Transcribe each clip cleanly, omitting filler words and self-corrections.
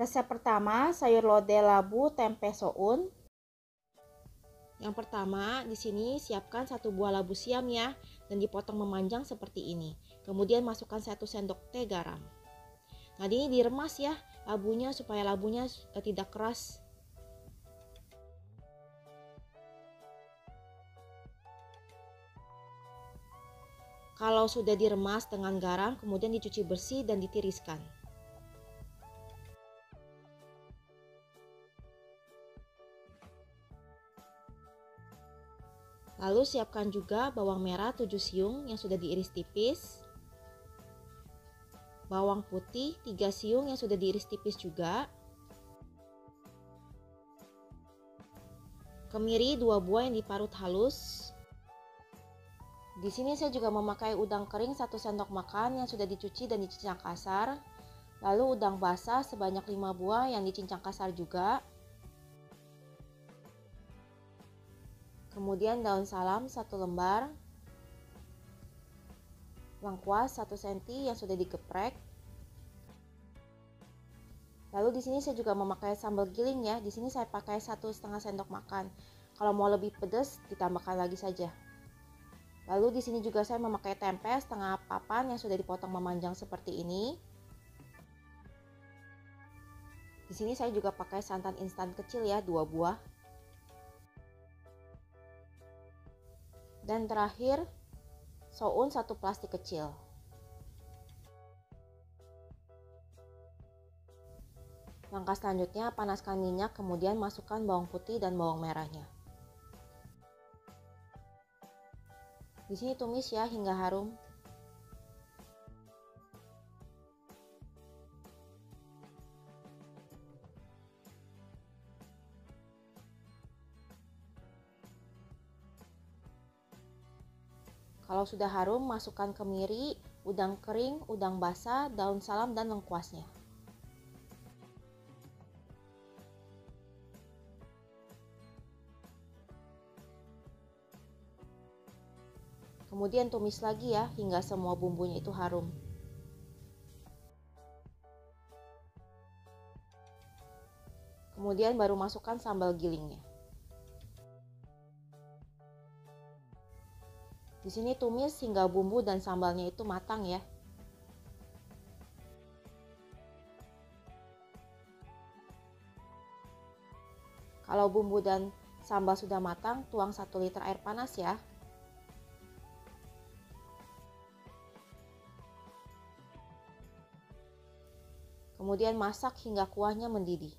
Resep pertama, sayur lodeh labu tempe soun. Yang pertama, di sini siapkan 1 buah labu siam ya, dan dipotong memanjang seperti ini. Kemudian masukkan 1 sendok teh garam. Nah, ini diremas ya labunya supaya labunya tidak keras. Kalau sudah diremas dengan garam, kemudian dicuci bersih dan ditiriskan. Lalu siapkan juga bawang merah 7 siung yang sudah diiris tipis. Bawang putih 3 siung yang sudah diiris tipis juga. Kemiri 2 buah yang diparut halus. Di sini saya juga memakai udang kering 1 sendok makan yang sudah dicuci dan dicincang kasar. Lalu udang basah sebanyak 5 buah yang dicincang kasar juga. Kemudian daun salam 1 lembar. Lengkuas 1 cm yang sudah digeprek. Lalu di sini saya juga memakai sambal giling ya. Di sini saya pakai 1,5 sendok makan. Kalau mau lebih pedas ditambahkan lagi saja. Lalu di sini juga saya memakai tempe setengah papan yang sudah dipotong memanjang seperti ini. Di sini saya juga pakai santan instan kecil ya, 2 buah. Dan terakhir, soun 1 plastik kecil. Langkah selanjutnya, panaskan minyak, kemudian masukkan bawang putih dan bawang merahnya. Di sini tumis ya hingga harum. Kalau sudah harum, masukkan kemiri, udang kering, udang basah, daun salam, dan lengkuasnya. Kemudian tumis lagi ya hingga semua bumbunya itu harum. Kemudian baru masukkan sambal gilingnya. Di sini tumis hingga bumbu dan sambalnya itu matang ya. Kalau bumbu dan sambal sudah matang, tuang 1 liter air panas ya. Kemudian masak hingga kuahnya mendidih.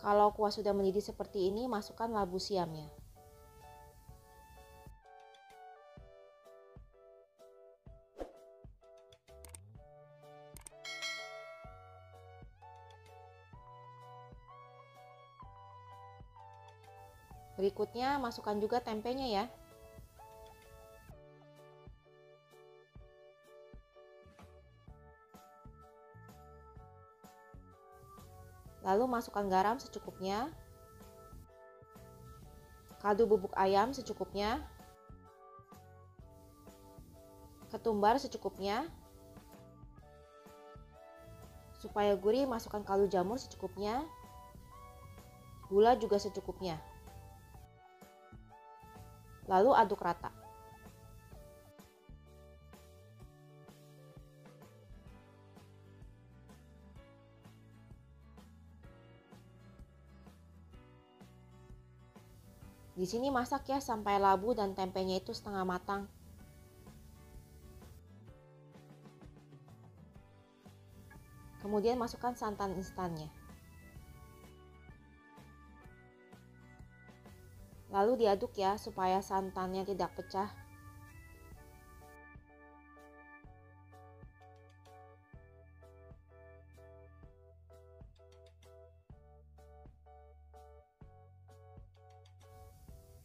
Kalau kuah sudah mendidih seperti ini, masukkan labu siamnya. Berikutnya masukkan juga tempenya ya. Lalu masukkan garam secukupnya. Kaldu bubuk ayam secukupnya. Ketumbar secukupnya. Supaya gurih, masukkan kaldu jamur secukupnya. Gula juga secukupnya. Lalu aduk rata. Di sini masak ya sampai labu dan tempenya itu setengah matang. Kemudian masukkan santan instannya. Lalu diaduk ya supaya santannya tidak pecah.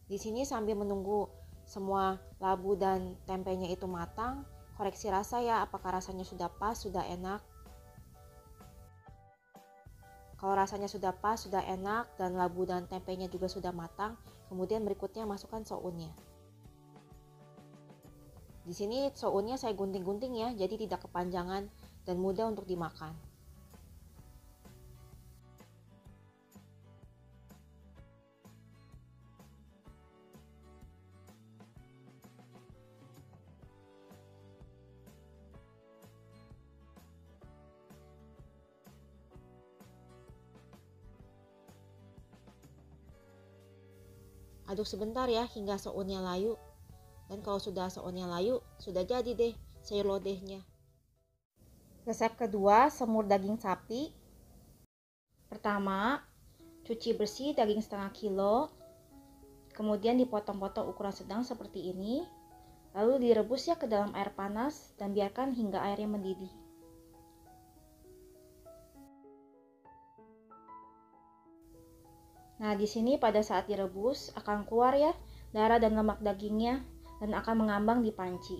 Di sini sambil menunggu semua labu dan tempenya itu matang, koreksi rasa ya apakah rasanya sudah pas, sudah enak. Kalau rasanya sudah pas, sudah enak dan labu dan tempenya juga sudah matang, kemudian berikutnya masukkan sounnya. Di sini sounnya saya gunting-gunting ya, jadi tidak kepanjangan dan mudah untuk dimakan. Aduk sebentar ya hingga sounnya layu. Dan kalau sudah sounnya layu, sudah jadi deh sayur lodehnya. Resep kedua, semur daging sapi. Pertama, cuci bersih daging setengah kilo. Kemudian dipotong-potong ukuran sedang seperti ini. Lalu direbus ya ke dalam air panas dan biarkan hingga airnya mendidih. Nah, di sini pada saat direbus akan keluar ya darah dan lemak dagingnya dan akan mengambang di panci.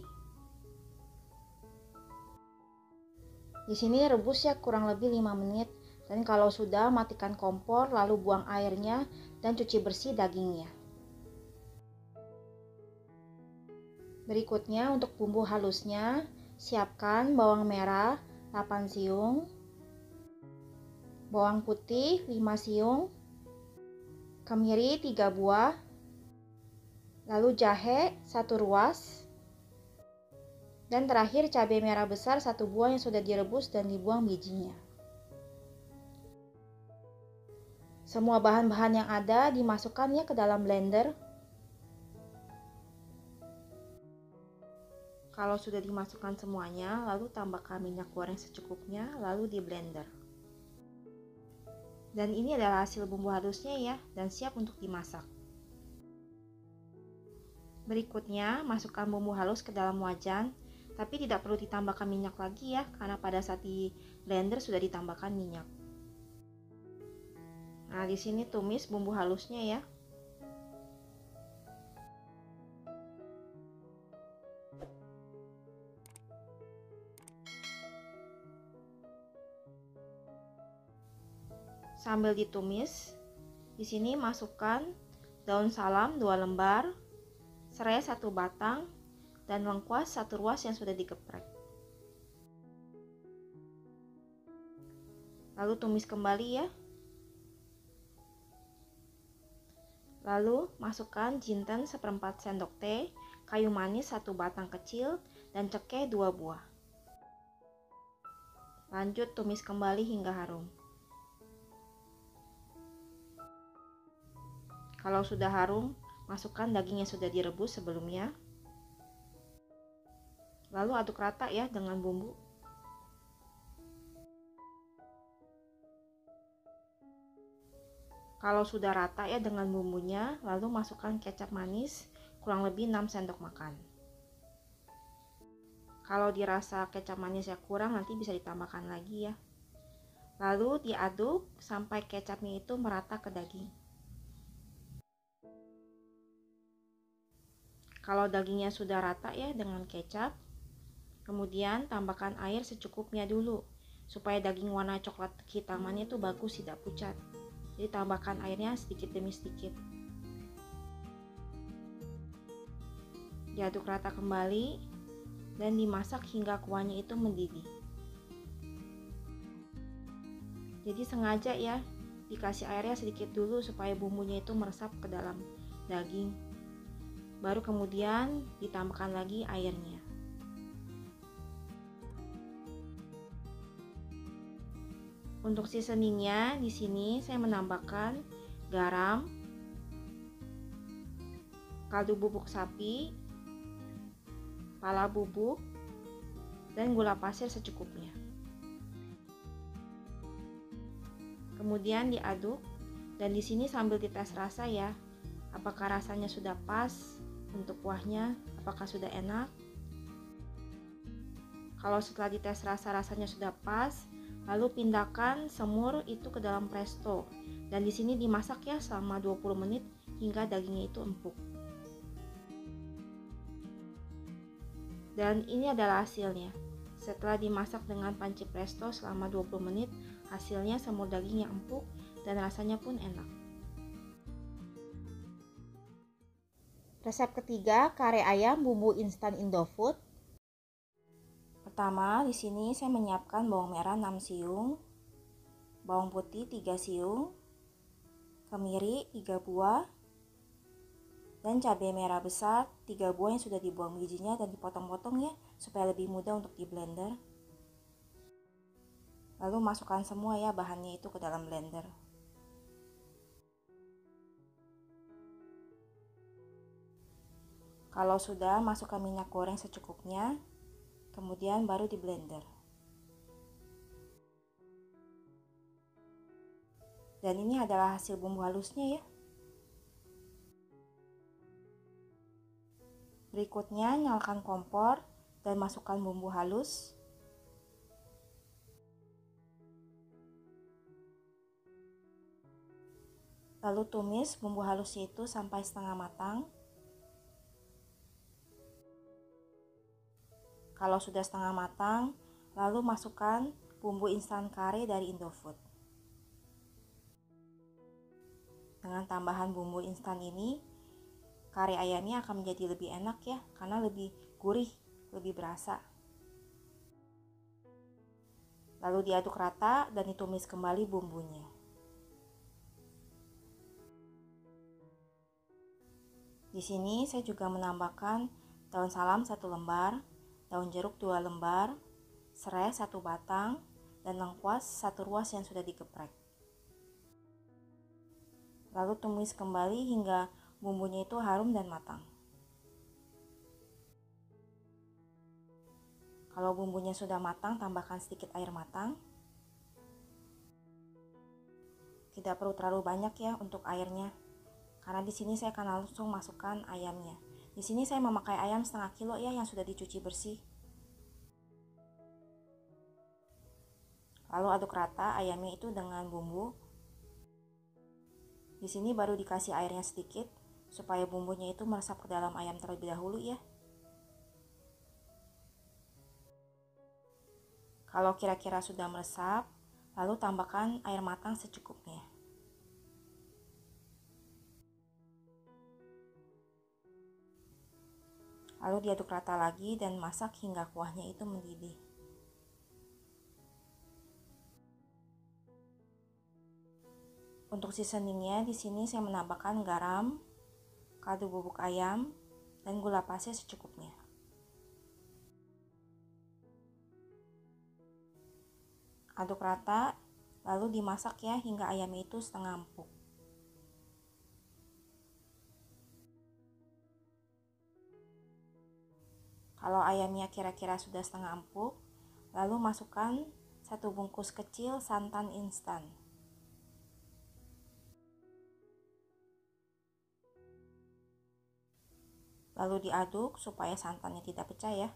Di sini rebus ya kurang lebih 5 menit dan kalau sudah matikan kompor lalu buang airnya dan cuci bersih dagingnya. Berikutnya untuk bumbu halusnya, siapkan bawang merah 8 siung, bawang putih 5 siung, kemiri 3 buah, lalu jahe 1 ruas, dan terakhir cabai merah besar 1 buah yang sudah direbus dan dibuang bijinya. Semua bahan-bahan yang ada dimasukkannya ke dalam blender. Kalau sudah dimasukkan semuanya, lalu tambahkan minyak goreng secukupnya, lalu di blender. Dan ini adalah hasil bumbu halusnya ya, dan siap untuk dimasak. Berikutnya, masukkan bumbu halus ke dalam wajan, tapi tidak perlu ditambahkan minyak lagi ya, karena pada saat di blender sudah ditambahkan minyak. Nah, di sini tumis bumbu halusnya ya. Sambil ditumis, di sini masukkan daun salam 2 lembar, serai 1 batang, dan lengkuas 1 ruas yang sudah digeprek. Lalu tumis kembali ya. Lalu masukkan jinten 1/4 sendok teh, kayu manis 1 batang kecil, dan cekeh 2 buah. Lanjut tumis kembali hingga harum. Kalau sudah harum, masukkan daging yang sudah direbus sebelumnya. Lalu aduk rata ya dengan bumbu. Kalau sudah rata ya dengan bumbunya, lalu masukkan kecap manis kurang lebih 6 sendok makan. Kalau dirasa kecap manisnya kurang, nanti bisa ditambahkan lagi ya. Lalu diaduk sampai kecapnya itu merata ke daging. Kalau dagingnya sudah rata ya dengan kecap, kemudian tambahkan air secukupnya dulu supaya daging warna coklat kehitamannya itu bagus, tidak pucat. Jadi tambahkan airnya sedikit demi sedikit. Diaduk rata kembali dan dimasak hingga kuahnya itu mendidih. Jadi sengaja ya dikasih airnya sedikit dulu supaya bumbunya itu meresap ke dalam daging. Baru kemudian ditambahkan lagi airnya. Untuk seasoningnya di sini saya menambahkan garam, kaldu bubuk sapi, pala bubuk, dan gula pasir secukupnya. Kemudian diaduk dan di sini sambil dites rasa ya, apakah rasanya sudah pas untuk kuahnya, apakah sudah enak. Kalau setelah dites rasa rasanya sudah pas, lalu pindahkan semur itu ke dalam presto dan di sini dimasak ya selama 20 menit hingga dagingnya itu empuk. Dan ini adalah hasilnya. Setelah dimasak dengan panci presto selama 20 menit, hasilnya semur daging yang empuk dan rasanya pun enak. Resep ketiga, kare ayam bumbu instan Indofood. Pertama, di sini saya menyiapkan bawang merah 6 siung, bawang putih 3 siung, kemiri 3 buah, dan cabai merah besar 3 buah yang sudah dibuang bijinya dan dipotong-potong ya, supaya lebih mudah untuk di blender. Lalu masukkan semua ya bahannya itu ke dalam blender. Kalau sudah, masukkan minyak goreng secukupnya, kemudian baru di blender. Dan ini adalah hasil bumbu halusnya ya. Berikutnya nyalakan kompor dan masukkan bumbu halus. Lalu tumis bumbu halusnya itu sampai setengah matang. Kalau sudah setengah matang, lalu masukkan bumbu instan kare dari Indofood. Dengan tambahan bumbu instan ini, kare ayamnya akan menjadi lebih enak ya, karena lebih gurih, lebih berasa. Lalu diaduk rata dan ditumis kembali bumbunya. Di sini saya juga menambahkan daun salam 1 lembar, daun jeruk 2 lembar, serai 1 batang, dan lengkuas 1 ruas yang sudah digeprek. Lalu tumis kembali hingga bumbunya itu harum dan matang. Kalau bumbunya sudah matang, tambahkan sedikit air matang. Tidak perlu terlalu banyak ya untuk airnya, karena di sini saya akan langsung masukkan ayamnya. Di sini saya memakai ayam setengah kilo ya yang sudah dicuci bersih. Lalu aduk rata ayamnya itu dengan bumbu. Di sini baru dikasih airnya sedikit supaya bumbunya itu meresap ke dalam ayam terlebih dahulu ya. Kalau kira-kira sudah meresap, lalu tambahkan air matang secukupnya. Lalu diaduk rata lagi dan masak hingga kuahnya itu mendidih. Untuk seasoningnya di sini saya menambahkan garam, kaldu bubuk ayam, dan gula pasir secukupnya. Aduk rata, lalu dimasak ya hingga ayamnya itu setengah empuk. Kalau ayamnya kira-kira sudah setengah empuk, lalu masukkan 1 bungkus kecil santan instan. Lalu diaduk supaya santannya tidak pecah ya.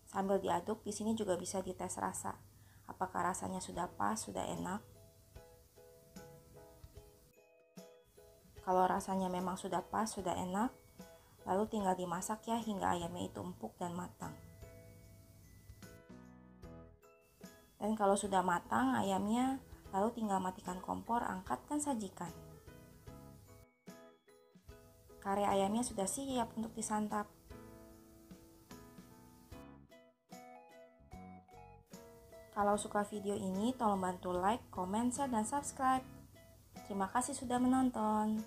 Sambil diaduk, di sini juga bisa dites rasa. Apakah rasanya sudah pas, sudah enak? Kalau rasanya memang sudah pas, sudah enak, lalu tinggal dimasak ya hingga ayamnya itu empuk dan matang. Dan kalau sudah matang ayamnya, lalu tinggal matikan kompor, angkat dan sajikan. Kare ayamnya sudah siap untuk disantap. Kalau suka video ini, tolong bantu like, komen, share, dan subscribe. Terima kasih sudah menonton.